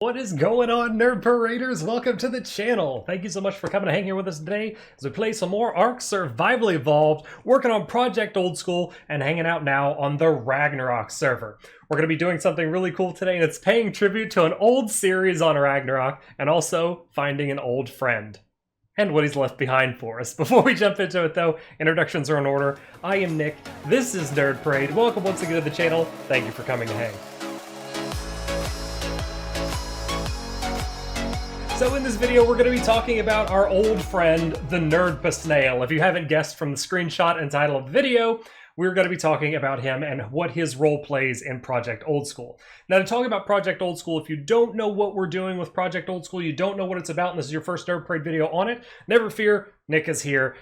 What is going on, Nerd Paraders? Welcome to the channel. Thank you so much for coming to hang here with us today as we play some more ARK Survival Evolved, working on Project Old School, and hanging out now on the Ragnarok server. We're going to be doing something really cool today, and it's paying tribute to an old series on Ragnarok, and also finding an old friend and what he's left behind for us. Before we jump into it though, introductions are in order. I am Nick, this is Nerd Parade. Welcome once again to the channel. Thank you for coming to hang. So in this video, we're going to be talking about our old friend, the Snail. If you haven't guessed from the screenshot and title of the video, we're going to be talking about him and what his role plays in Project Old School. Now, to talk about Project Old School, if you don't know what we're doing with Project Old School, you don't know what it's about, and this is your first Nerd Parade video on it, never fear, Nick is here.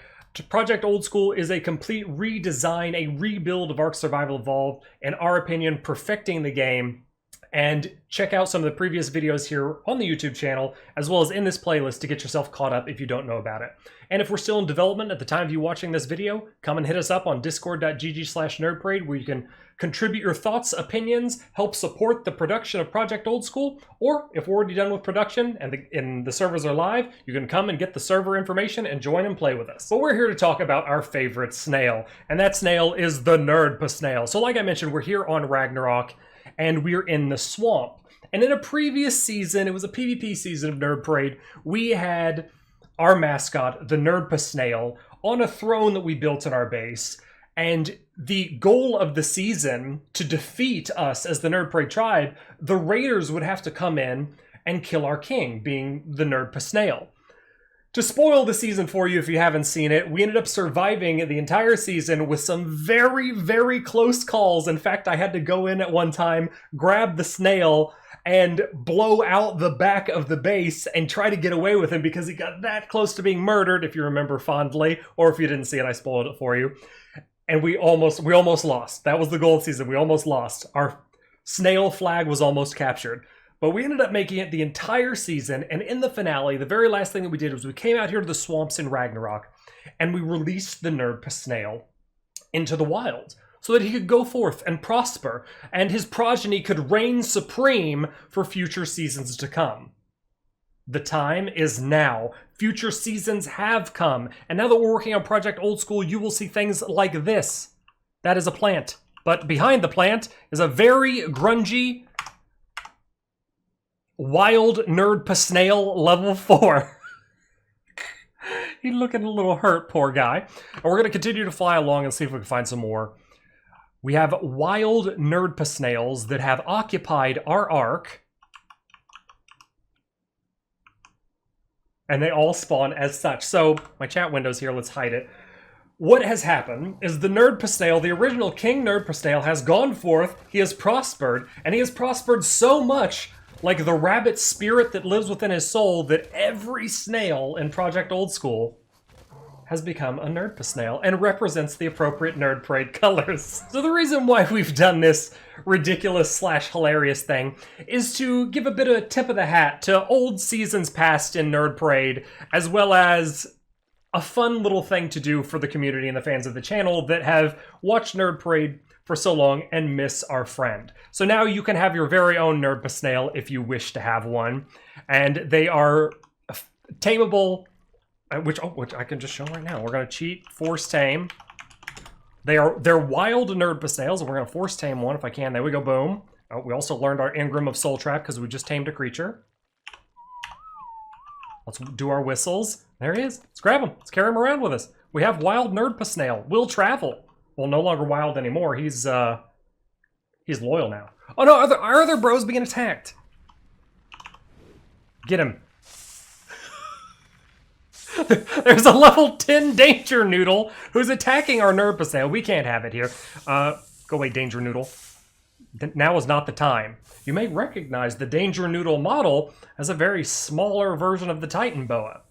Project Old School is a complete redesign, a rebuild of ARK Survival Evolved, in our opinion, perfecting the game. And check out some of the previous videos here on the YouTube channel, as well as in this playlist to get yourself caught up if you don't know about it. And if we're still in development at the time of you watching this video, come and hit us up on discord.gg/nerdparade, where you can contribute your thoughts, opinions, help support the production of Project Old School, or if we're already done with production and the servers are live, you can come and get the server information and join and play with us. But we're here to talk about our favorite snail, and that snail is the Snail. So like I mentioned, we're here on Ragnarok, and we're in the swamp. And in a previous season, it was a PvP season of Nerd Parade, we had our mascot, the Snail, on a throne that we built in our base. And the goal of the season, to defeat us as the Nerd Parade tribe, the raiders would have to come in and kill our king, being the Snail. To spoil the season for you if you haven't seen it, we ended up surviving the entire season with some very, very close calls. In fact, I had to go in at one time, grab the snail, and blow out the back of the base and try to get away with him because he got that close to being murdered, if you remember fondly, or if you didn't see it, I spoiled it for you. And we almost lost. That was the goal of the season. We almost lost. Our snail flag was almost captured. But we ended up making it the entire season, and in the finale, the very last thing that we did was we came out here to the swamps in Ragnarok, and we released the Snail into the wild, so that he could go forth and prosper, and his progeny could reign supreme for future seasons to come. The time is now. Future seasons have come, and now that we're working on Project Old School, you will see things like this. That is a plant, but behind the plant is a very grungy, wild Snail level 4. He's looking a little hurt, poor guy. And we're going to continue to fly along and see if we can find some more. We have wild Snails that have occupied our ARK. And they all spawn as such. So, my chat window's here, let's hide it. What has happened is the Snail, the original King Snail, has gone forth, he has prospered, and he has prospered so much, like the rabbit spirit that lives within his soul, that every snail in Project Old School has become a Snail and represents the appropriate Nerd Parade colors. So the reason why we've done this ridiculous / hilarious thing is to give a bit of a tip of the hat to old seasons past in Nerd Parade, as well as a fun little thing to do for the community and the fans of the channel that have watched Nerd Parade for so long and miss our friend. So now you can have your very own Snail if you wish to have one, and they are tameable, which I can just show right now. We're gonna cheat, force tame. They're wild Snails, and we're gonna force tame one if I can. There we go, boom. Oh, we also learned our engram of soul trap because we just tamed a creature. Let's do our whistles. There he is. Let's grab him. Let's carry him around with us. We have wild Snail. Will travel. Well, no longer wild anymore. He's loyal now. Oh no, our other bros being attacked. Get him. There's a level 10 Danger Noodle who's attacking our Snail. We can't have it here. Go away, Danger Noodle. Now is not the time. You may recognize the Danger Noodle model as a very smaller version of the Titan Boa.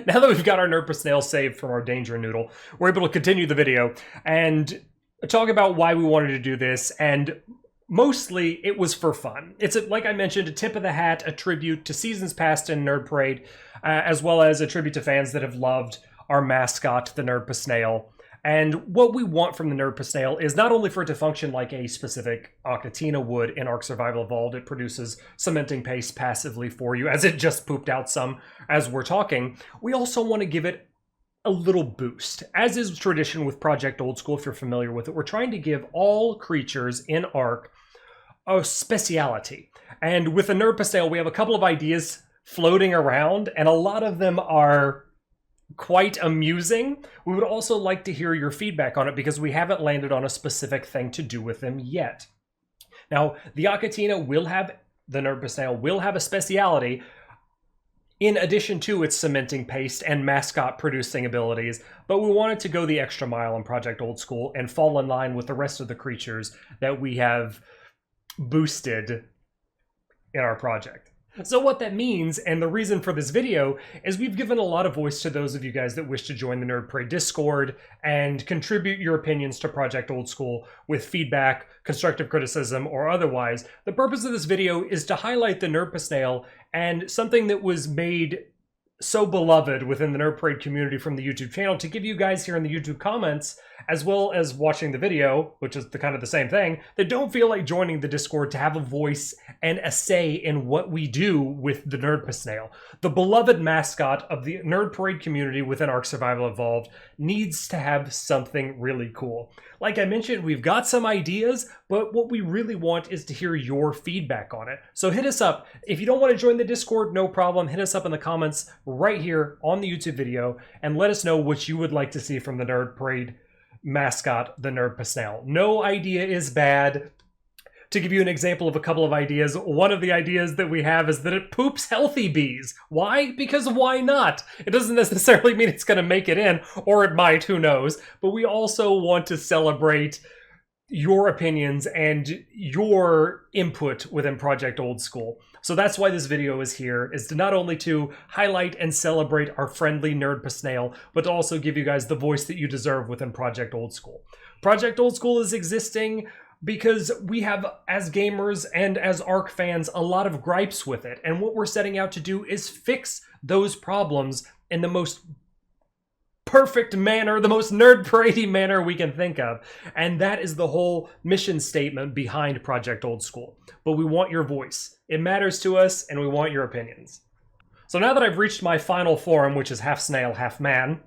Now that we've got our Snail saved from our Danger Noodle, we're able to continue the video and talk about why we wanted to do this, and mostly it was for fun. It's, like I mentioned, a tip of the hat, a tribute to seasons past in Nerd Parade, as well as a tribute to fans that have loved our mascot, the Snail, And what we want from the Nerd Snail is not only for it to function like a specific Akatina would in ARK Survival Evolved, it produces cementing paste passively for you, as it just pooped out some as we're talking. We also want to give it a little boost. As is tradition with Project Old School, if you're familiar with it, we're trying to give all creatures in ARK a speciality. And with the Nerd Snail, we have a couple of ideas floating around, and a lot of them are quite amusing. We would also like to hear your feedback on it because we haven't landed on a specific thing to do with them yet. Now, the Akatina will have, the Nerd Snail will have a speciality in addition to its cementing paste and mascot producing abilities, but we wanted to go the extra mile in Project Old School and fall in line with the rest of the creatures that we have boosted in our project. So what that means, and the reason for this video, is we've given a lot of voice to those of you guys that wish to join the Nerd Parade Discord and contribute your opinions to Project Old School with feedback, constructive criticism, or otherwise. The purpose of this video is to highlight the Nerd Snail and something that was made so beloved within the Nerd Parade community from the YouTube channel, to give you guys here in the YouTube comments, as well as watching the video, which is kind of the same thing, that don't feel like joining the Discord to have a voice and a say in what we do with the Nerd Snail. The beloved mascot of the Nerd Parade community within ARK Survival Evolved needs to have something really cool. Like I mentioned, we've got some ideas, but what we really want is to hear your feedback on it. So hit us up. If you don't want to join the Discord, no problem. Hit us up in the comments right here on the YouTube video and let us know what you would like to see from the Nerd Parade mascot, the Nerd Snail. No idea is bad. To give you an example of a couple of ideas, one of the ideas that we have is that it poops healthy bees. Why? Because why not? It doesn't necessarily mean it's going to make it in, or it might, who knows. But we also want to celebrate your opinions and your input within Project Old School. So that's why this video is here, is to not only to highlight and celebrate our friendly Nerd Snail, but to also give you guys the voice that you deserve within Project Old School. Project Old School is existing because we have, as gamers and as ARK fans, a lot of gripes with it. And what we're setting out to do is fix those problems in the most perfect manner, the most Nerd Parade-y manner we can think of. And that is the whole mission statement behind Project Old School. But we want your voice. It matters to us, and we want your opinions. So now that I've reached my final form, which is half snail, half man,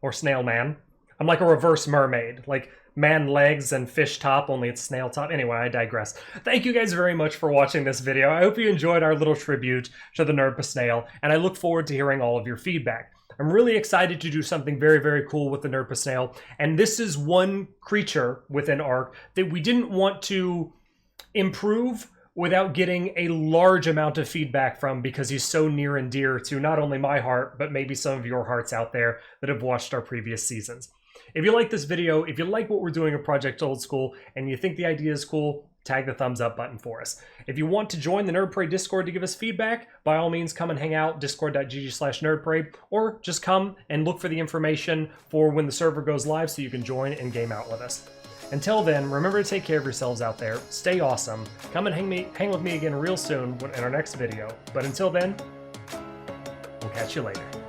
or snail man, I'm like a reverse mermaid, like man legs and fish top, only it's snail top. Anyway, I digress. Thank you guys very much for watching this video. I hope you enjoyed our little tribute to the Nerd Snail, and I look forward to hearing all of your feedback. I'm really excited to do something very, very cool with the Nerd Snail, and this is one creature within ARK that we didn't want to improve without getting a large amount of feedback from, because he's so near and dear to not only my heart, but maybe some of your hearts out there that have watched our previous seasons. If you like this video, if you like what we're doing at Project Old School, and you think the idea is cool, tag the thumbs up button for us. If you want to join the Nerd Parade Discord to give us feedback, by all means come and hang out, discord.gg/nerdparade, or just come and look for the information for when the server goes live so you can join and game out with us. Until then, remember to take care of yourselves out there, stay awesome, come and hang with me again real soon in our next video. But until then, we'll catch you later.